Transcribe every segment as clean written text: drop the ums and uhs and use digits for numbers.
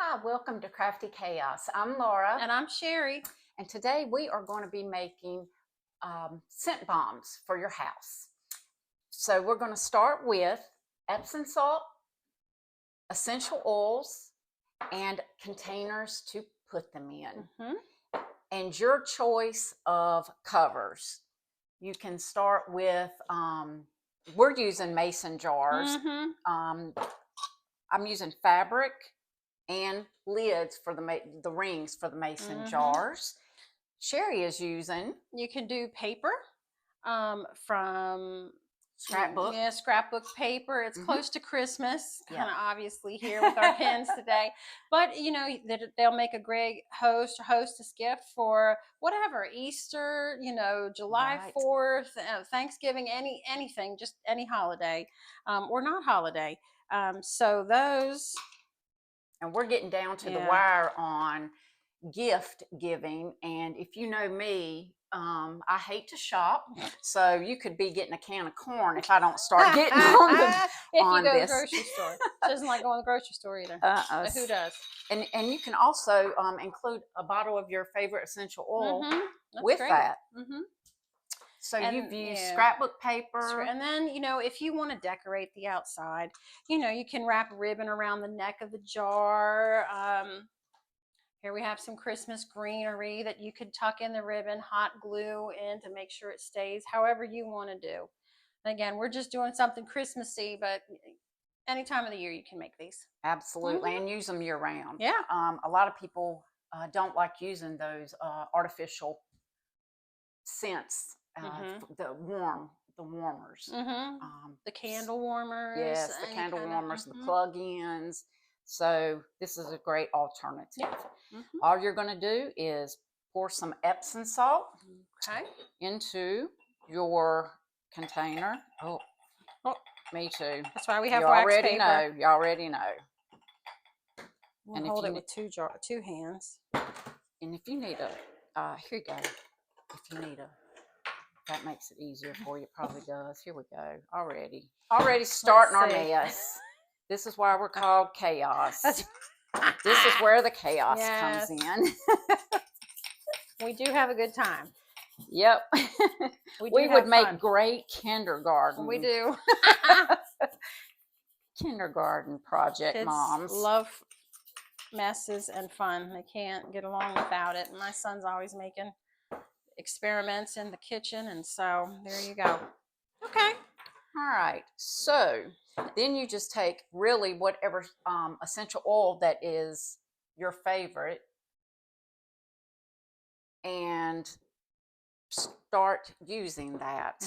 Hi, welcome to Crafty Chaos. I'm Laura, And I'm Sherry. and today we are going to be making scent bombs for your house. So we're going to start with Epsom salt, essential oils, and containers to put them in. And your choice of covers. You can start with, we're using mason jars. I'm using fabric and lids for the rings for the mason jars. Sherry is using. You can do paper from Scrapbook. Yeah, scrapbook paper. It's close to Christmas, kind of obviously here with our pins today. But you know, they'll make a great hostess gift for whatever, Easter, July 4th, Thanksgiving, anything, just any holiday, or not holiday. So those. And we're getting down to the wire on gift giving. And if you know me, I hate to shop, so you could be getting a can of corn if I don't start getting on if you go to the this. grocery store. She doesn't like going to the grocery store either. But who does? And you can also include a bottle of your favorite essential oil with that. So you've used scrapbook paper. And then, if you want to decorate the outside, you can wrap ribbon around the neck of the jar. Here we have some Christmas greenery that you could tuck in the ribbon, hot glue in to make sure it stays however you want to do. And again, we're just doing something Christmassy, but any time of the year you can make these. Absolutely, and use them year round. Yeah. A lot of people don't like using those artificial scents. The warmers. The candle warmers. Yes, the candle warmers, the plug-ins. So this is a great alternative. All you're going to do is pour some Epsom salt into your container. Oh, me too. That's why we have wax paper. You already know. We'll hold it with two hands. And if you need here you go. If you need that makes it easier for you. It probably does. Here we go. Already starting our mess. This is why we're called chaos. This is where the chaos comes in. We do have a good time. Yep. We would make great kindergarten. We do. Kindergarten project Kids moms. Love messes and fun. They can't get along without it. My son's always making experiments in the kitchen, and so there you go. Okay. All right. So then you just take really whatever essential oil that is your favorite and start using that.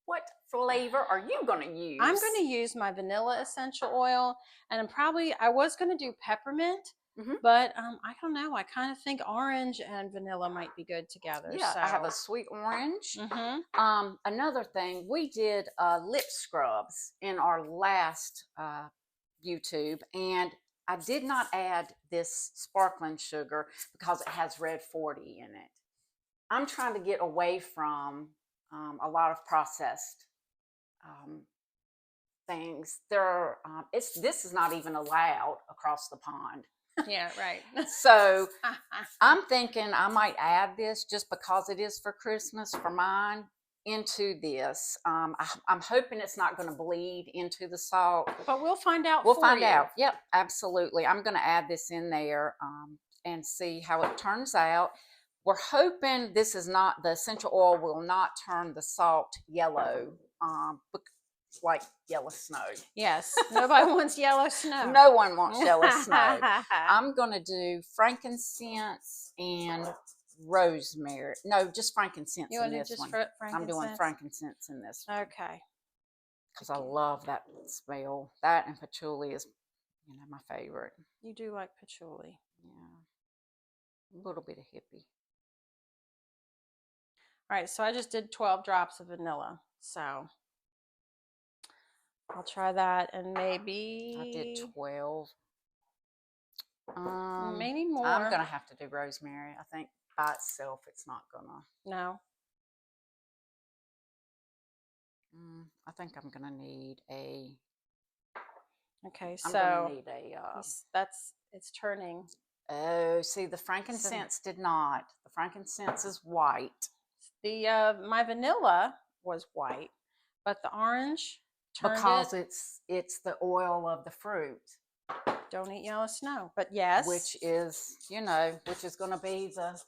What flavor are you going to use? I'm going to use my vanilla essential oil, and I was going to do peppermint, but I don't know. I kind of think orange and vanilla might be good together. Yeah, so. I have a sweet orange. Another thing, we did lip scrubs in our last YouTube, and I did not add this sparkling sugar because it has red 40 in it. I'm trying to get away from a lot of processed things. This is not even allowed across the pond. Yeah, right. So I'm thinking I might add this just because it is for Christmas for mine into this. I'm hoping it's not going to bleed into the salt. But we'll find out. We'll find out. Yep, absolutely. I'm going to add this in there and see how it turns out. We're hoping the essential oil will not turn the salt yellow, like yellow snow. Yes, nobody wants yellow snow. No one wants yellow snow. I'm going to do frankincense and rosemary. No, just frankincense in this one. I'm doing frankincense in this one. Okay. Because I love that smell. That and patchouli is, my favorite. You do like patchouli. Yeah. A little bit of hippie. All right, so I just did 12 drops of vanilla. So I'll try that, and maybe I did 12. Maybe more. I'm gonna have to do rosemary. I think by itself it's not gonna. No. I think I'm gonna need a Okay, I'm gonna so need a. it's turning. Oh, see, the So frankincense did not. The frankincense is white the my vanilla was white, but the orange turned because it. it's the oil of the fruit, Don't eat yellow snow, but yes, which is which is going to be the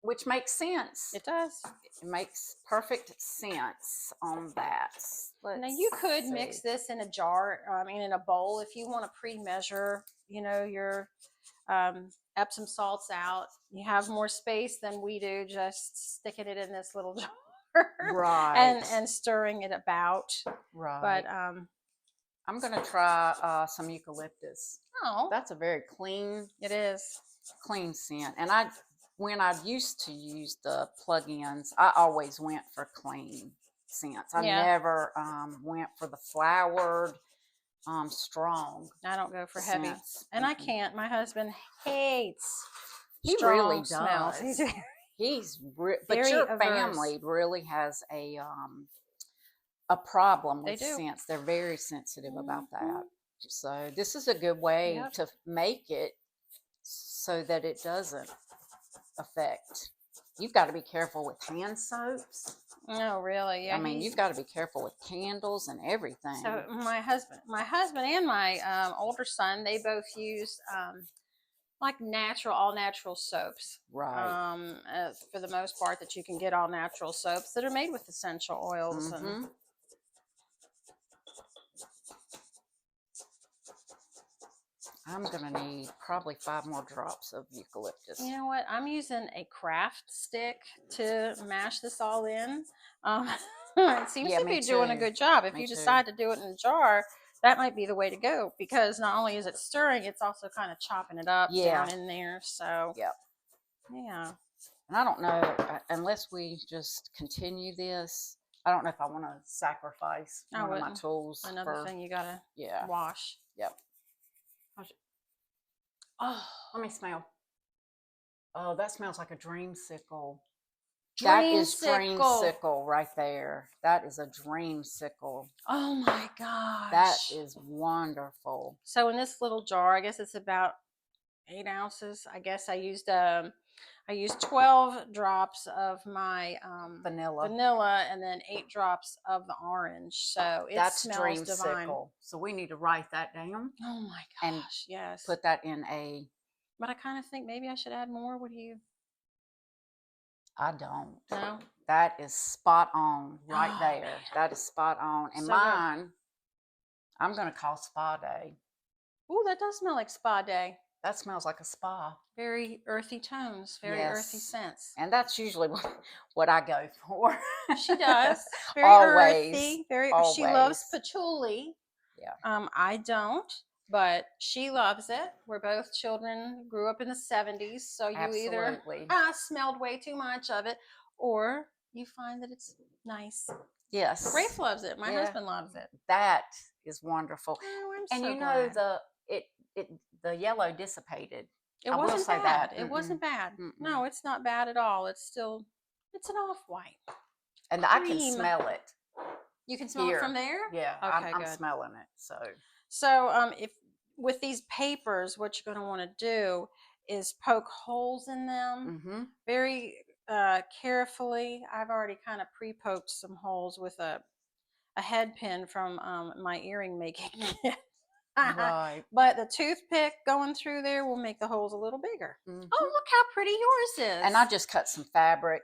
which makes sense. it does. It makes perfect sense on that. Now Let's you could see. mix this in a jar, in a bowl if you want to pre-measure, your Epsom salts out. You have more space than we do, just sticking it in this little jar Right. and stirring it about. Right. But I'm gonna try some eucalyptus. oh, That's a very clean it is. clean scent. And when I used to use the plug-ins, I always went for clean scents. I Yeah. never went for the flowered, strong. I don't go for heavy, scents. and I can't. My husband hates He strong really smells. does. But very your averse. family really has a problem They with do. scents. They're very sensitive about Mhm. that. So this is a good way Yep. to make it so that it doesn't affect. You've got to be careful with hand soaps. No, really. Yeah, I mean, you've got to be careful with candles and everything. So my husband and my older son, they both use like all natural soaps. Right. For the most part, that you can get all natural soaps that are made with essential oils and. I'm going to need probably 5 more drops of eucalyptus. You know what? I'm using a craft stick to mash this all in. It seems to be doing a good job. If you decide to do it in a jar, that might be the way to go, because not only is it stirring, it's also kind of chopping it up down in there. So, yeah. And I don't know, unless we just continue this, I don't know if I want to sacrifice one of my tools. Another thing you got to wash. Yep. Oh, let me smell. Oh, that smells like a dreamsicle. That is dreamsicle right there. That is a dreamsicle. Oh my gosh. That is wonderful. So in this little jar, I guess it's about 8 ounces. I guess I used 12 drops of my vanilla and then 8 drops of the orange. So it smells divine. So we need to write that down. Oh my gosh, yes. Put that in a. But I kind of think maybe I should add more. What do you? I don't. No. That is spot on right there. Man. That is spot on. And so mine, I'm going to call Spa Day. Ooh, that does smell like Spa Day. That smells like a spa. Very earthy tones, very earthy scents. And that's usually what I go for. She does. Very earthy. Always. She loves patchouli. Yeah. I don't, but she loves it. We're both children, grew up in the 70s, so you either smelled way too much of it, or you find that it's nice. Yes. Rafe loves it. My husband loves it. That is wonderful. Oh, I'm and so you know glad. the yellow dissipated. It wasn't bad. It wasn't bad. No, it's not bad at all. It's an off-white. And I can smell it. You can smell it from there? Yeah, okay, I'm smelling it. So if with these papers, what you're going to want to do is poke holes in them very carefully. I've already kind of pre-poked some holes with a head pin from my earring making kit. Right. But the toothpick going through there will make the holes a little bigger. Oh, look how pretty yours is. And I just cut some fabric,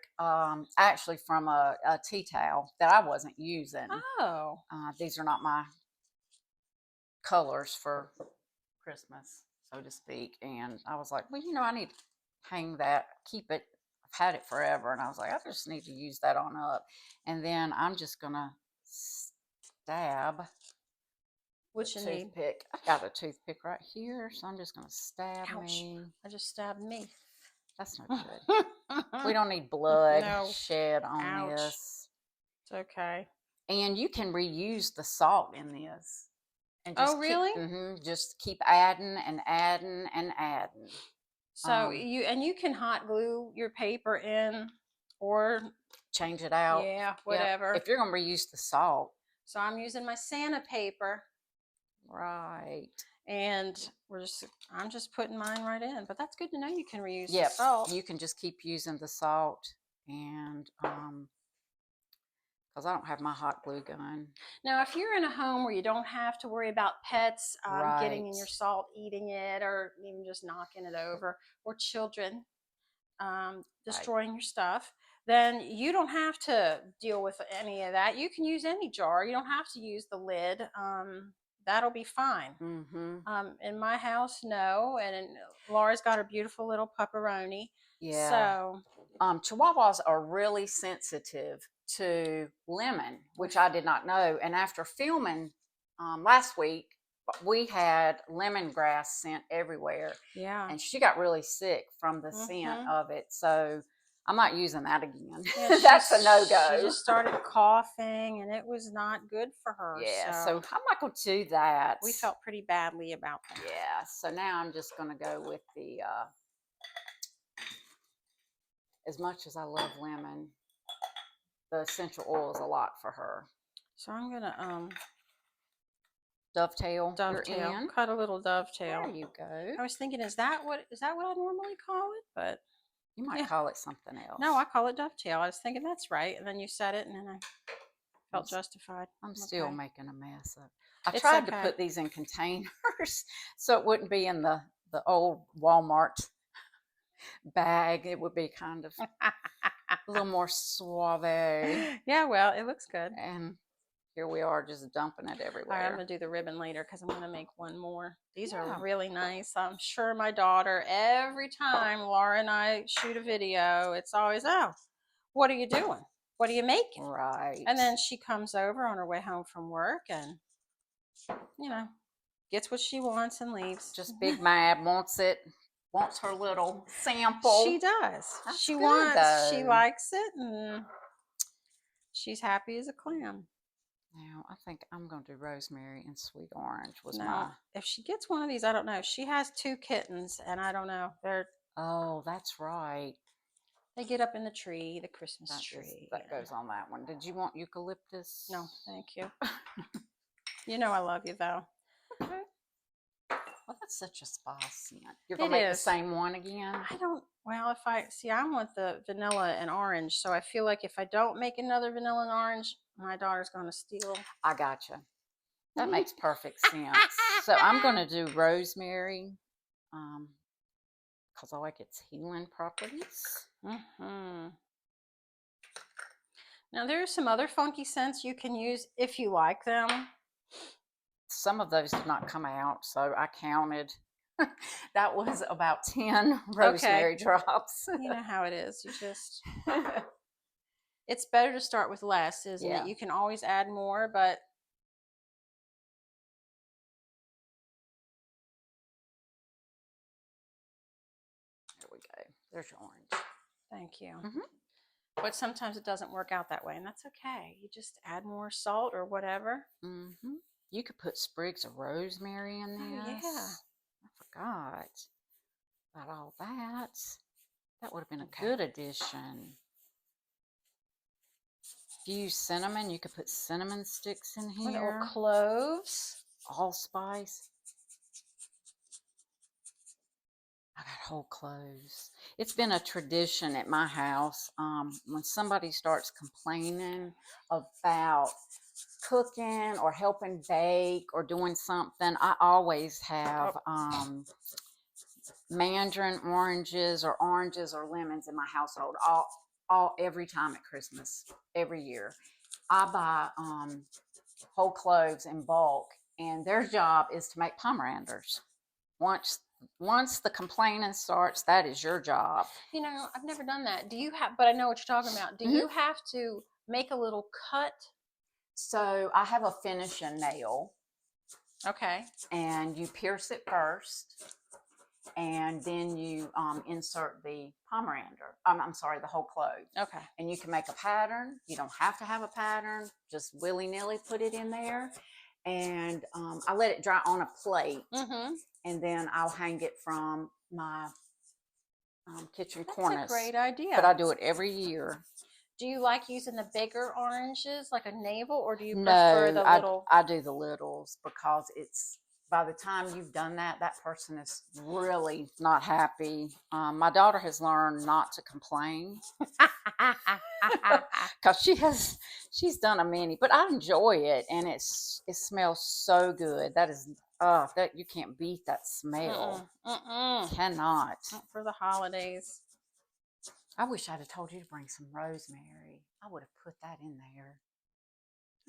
actually from a tea towel that I wasn't using. Oh. These are not my colors for Christmas, so to speak. And I was like, well, I need to hang that, keep it. I've had it forever. And I was like, I just need to use that on up. And then I'm just going to stab. What you need? Toothpick. I got a toothpick right here, so I'm just going to stab me. I just stabbed me. That's not good. We don't need blood shed on this. It's okay. And you can reuse the salt in this. And just really? Just keep adding and adding and adding. So you can hot glue your paper in or change it out. Yeah, whatever. If you're going to reuse the salt. So I'm using my Santa paper. Right. And I'm just putting mine right in. But that's good to know you can reuse the Yep. salt. You can just keep using the salt, and because I don't have my hot glue gun. Now, if you're in a home where you don't have to worry about pets getting in Right. your salt, eating it, or even just knocking it over, or children Right. destroying your stuff, then you don't have to deal with any of that. You can use any jar. You don't have to use the lid. That'll be fine. Mm-hmm. In my house, no. And Laura's got her beautiful little pepperoni. Yeah. So, Chihuahuas are really sensitive to lemon, which I did not know. And after filming last week, we had lemongrass scent everywhere. yeah. And she got really sick from the scent of it. So I'm not using that again. Yeah, That's a no She go. just started coughing, and it was not good for her. Yeah, So so I'm not going to do that. we felt pretty badly about that. Yeah, so now I'm just going to go with the, as much as I love lemon, the essential oil is a lot for her. So I'm gonna Dovetail. You're in. cut a little dovetail. There you go. I was thinking, is that what I normally call it? But You might call it something else. no, I call it dovetail. I was thinking that's right, and then you said it, and then I felt justified. I'm still making a mess of. I It's tried to okay. put these in containers so it wouldn't be in the old Walmart bag. It would be kind of a little more suave. Yeah, well, it looks good. And here we are just dumping it everywhere. All right, I'm going to do the ribbon later because I'm going to make one more. These are really nice. I'm sure my daughter, every time Laura and I shoot a video, it's always, oh, what are you doing? What are you making? Right. And then she comes over on her way home from work and, gets what she wants and leaves. Just Big Mad wants her little sample. She does. That's She good, though. she likes it, and she's happy as a clam. Now, I think I'm going to do rosemary and sweet orange if she gets one of these, I don't know. She has 2 kittens, and I don't know. Oh, that's right. They get up in the tree, the Christmas tree. That goes on that one. Did you want eucalyptus? No, thank you. You know I love you, though. Okay. Well, that's such a spice scent. You're going to make the same one again? I want the vanilla and orange, so I feel like if I don't make another vanilla and orange, my daughter's going to steal. I gotcha. That makes perfect sense. So I'm going to do rosemary because I like its healing properties. Now, there are some other funky scents you can use if you like them. Some of those did not come out, so I counted. That was about 10 rosemary drops. You know how it is. It's better to start with less, isn't it? You can always add more, but there we go. There's your orange. Thank you. But sometimes it doesn't work out that way, and that's okay. You just add more salt or whatever. You could put sprigs of rosemary in this. Oh, yeah. I forgot about all that. That would have been a good addition. If you use cinnamon, you could put cinnamon sticks in here. Or cloves. Allspice. I got whole cloves. It's been a tradition at my house. When somebody starts complaining about cooking or helping bake or doing something, I always have mandarin oranges or lemons in my household every time at Christmas, every year. I buy whole cloves in bulk, and their job is to make pomanders. Once the complaining starts, that is your job. I've never done that. But I know what you're talking about. Do you have to make a little cut? So I have a finishing nail. Okay. And you pierce it first, and then you insert the pomander. The whole clove. Okay. And you can make a pattern. You don't have to have a pattern. Just willy-nilly put it in there. And I let it dry on a plate. And then I'll hang it from my kitchen cornice. That's a great idea. But I do it every year. Do you like using the bigger oranges, like a navel, or do you prefer No, the little? I do the littles because it's by the time you've done that, that person is really not happy. My daughter has learned not to complain because she's done a many, but I enjoy it and it smells so good. That is that you can't beat that smell. Cannot. Not for the holidays. I wish I'd have told you to bring some rosemary. I would have put that in there.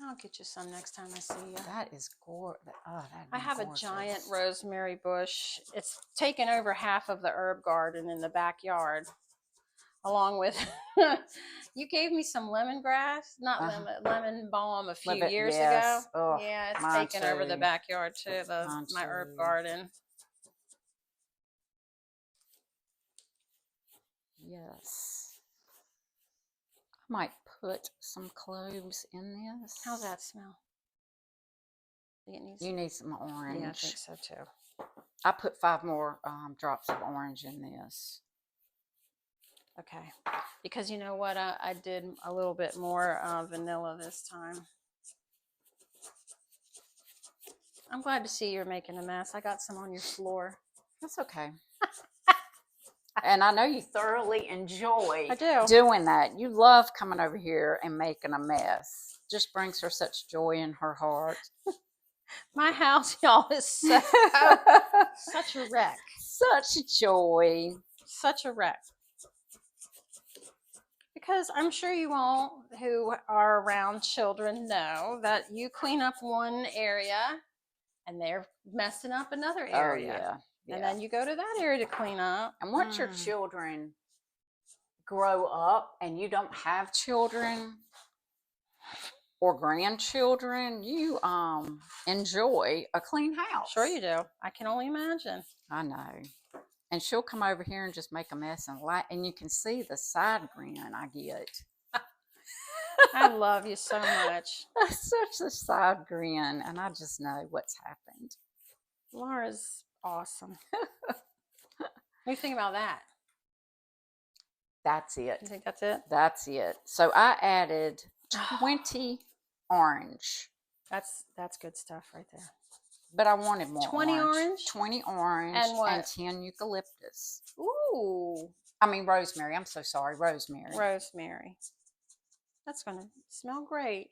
I'll get you some next time I see you. That is gorgeous. Oh, I have a giant rosemary bush. It's taken over half of the herb garden in the backyard, along with. You gave me some lemongrass, not lemon balm a few years ago. Oh, yeah, it's taken over the backyard too. My herb garden. Yes. I might put some cloves in this. How's that smell? You need some orange. Yeah, I think so too. I put 5 more drops of orange in this. Okay, because you know what? I did a little bit more vanilla this time. I'm glad to see you're making a mess. I got some on your floor. That's okay. And I know you thoroughly enjoy I do. doing that. You love coming over here and making a mess. Just brings her such joy in her heart. My house, y'all, is such a wreck. Such joy. Such a wreck. Because I'm sure you all who are around children know that you clean up one area and they're messing up another area. Oh, yeah. Yeah. And then you go to that area to clean up. And once your children grow up and you don't have children or grandchildren, you enjoy a clean house. Sure you do. I can only imagine. I know. And she'll come over here and just make a mess and you can see the side grin I get. I love you so much. Such a side grin, and I just know what's happened. Laura's awesome. What do you think about that? That's it. You think that's it? That's it. So I added 20 orange. That's good stuff right there. But I wanted more 20 orange? 20 orange and what? And 10 eucalyptus. Ooh. I mean rosemary. I'm so sorry. Rosemary. Rosemary. That's going to smell great.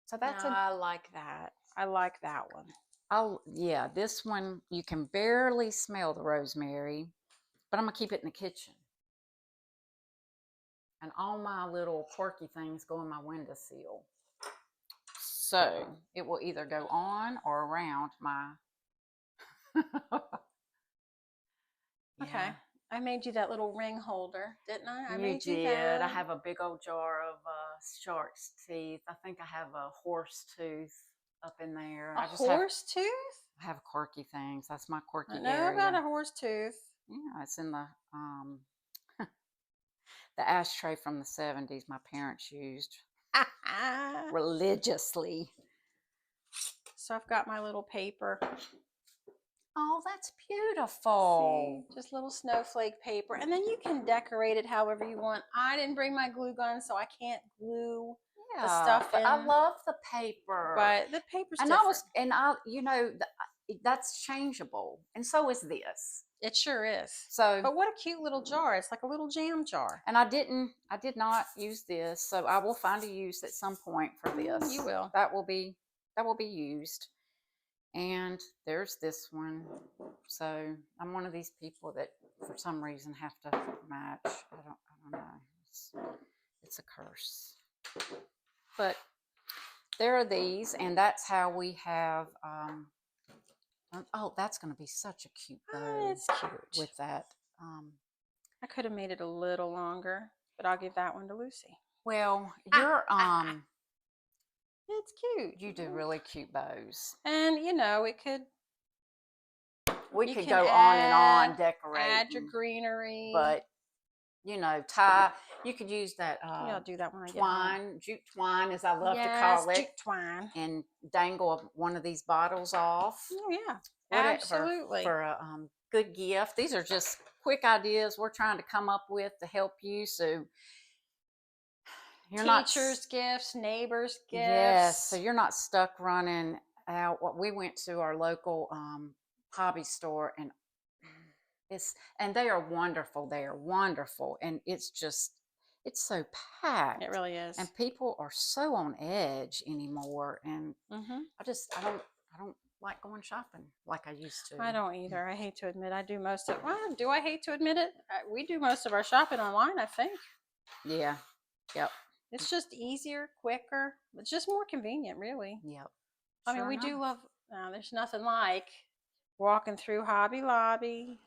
So that's I like that. I like that one. Oh, yeah. This one, you can barely smell the rosemary, but I'm going to keep it in the kitchen. And all my little quirky things go in my windowsill. So it will either go on or around my. Okay. I made you that little ring holder, didn't I? You did. I have a big old jar of shark's teeth. I think I have a horse tooth up in there. A horse tooth? I have quirky things. That's my quirky area. I know about a horse tooth. Yeah, it's in the the ashtray from the 70s my parents used religiously. So I've got my little paper. Oh, that's beautiful. See, just little snowflake paper. And then you can decorate it however you want. I didn't bring my glue gun, so I can't glue the stuff in. I love the paper. But the paper's different. That's changeable. And so is this. It sure is. So, but what a cute little jar. It's like a little jam jar. And I did not use this, so I will find a use at some point for this. You will. That will be used. And there's this one. So I'm one of these people that for some reason have to match. I don't know. It's a curse. But there are these, and that's how we have oh, that's going to be such a cute bow. It's cute. With that. I could have made it a little longer, but I'll give that one to Lucy. Well, you're it's cute. You do really cute bows. And it could we could go on and on decorating. Add your greenery. But tie. You could use that I'll do that when I get twine, home. jute twine, as I love to call it. Jute twine. And dangle one of these bottles off. Oh yeah. Absolutely. For a good gift. These are just quick ideas we're trying to come up with to help you. So You're not Teachers' gifts, neighbors' gifts. Yes, so you're not stuck running out. What we went to our local hobby store, and they are wonderful. They are wonderful, and it's so packed. It really is. And people are so on edge anymore, and I don't like going shopping like I used to. I don't either. I hate to admit I do most of. Well, do I hate to admit it? We do most of our shopping online, I think. Yeah. Yep. It's just easier, quicker. It's just more convenient, really. Yep. I mean, Sure we enough. do love. There's nothing like walking through Hobby Lobby.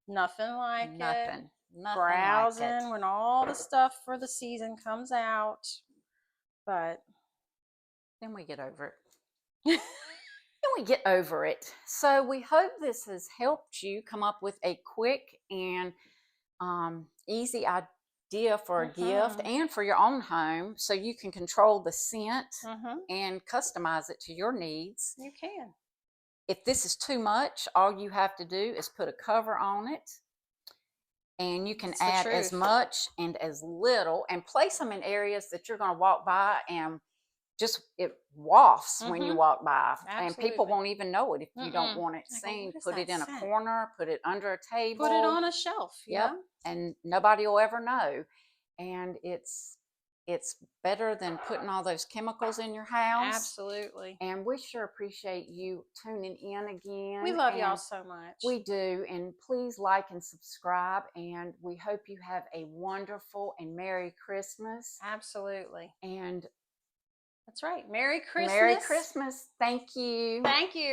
Nothing like it. Nothing Browsing like it. when all the stuff for the season comes out. But then we get over it. So we hope this has helped you come up with a quick and easy idea for a gift and for your own home, so you can control the scent and customize it to your needs. You can. If this is too much, all you have to do is put a cover on it, and you can add as much and as little, and place them in areas that you're going to walk by, and just it wafts when you walk by. Absolutely. And people won't even know it if you don't want it seen. Put it in a corner, put it under a table, put it on a shelf. Yep. And nobody will ever know. And it's better than putting all those chemicals in your house. Absolutely. And we sure appreciate you tuning in again. We love y'all so much. We do. And please like and subscribe. And we hope you have a wonderful and Merry Christmas. Absolutely. And that's right. Merry Christmas. Merry Christmas. Thank you. Thank you.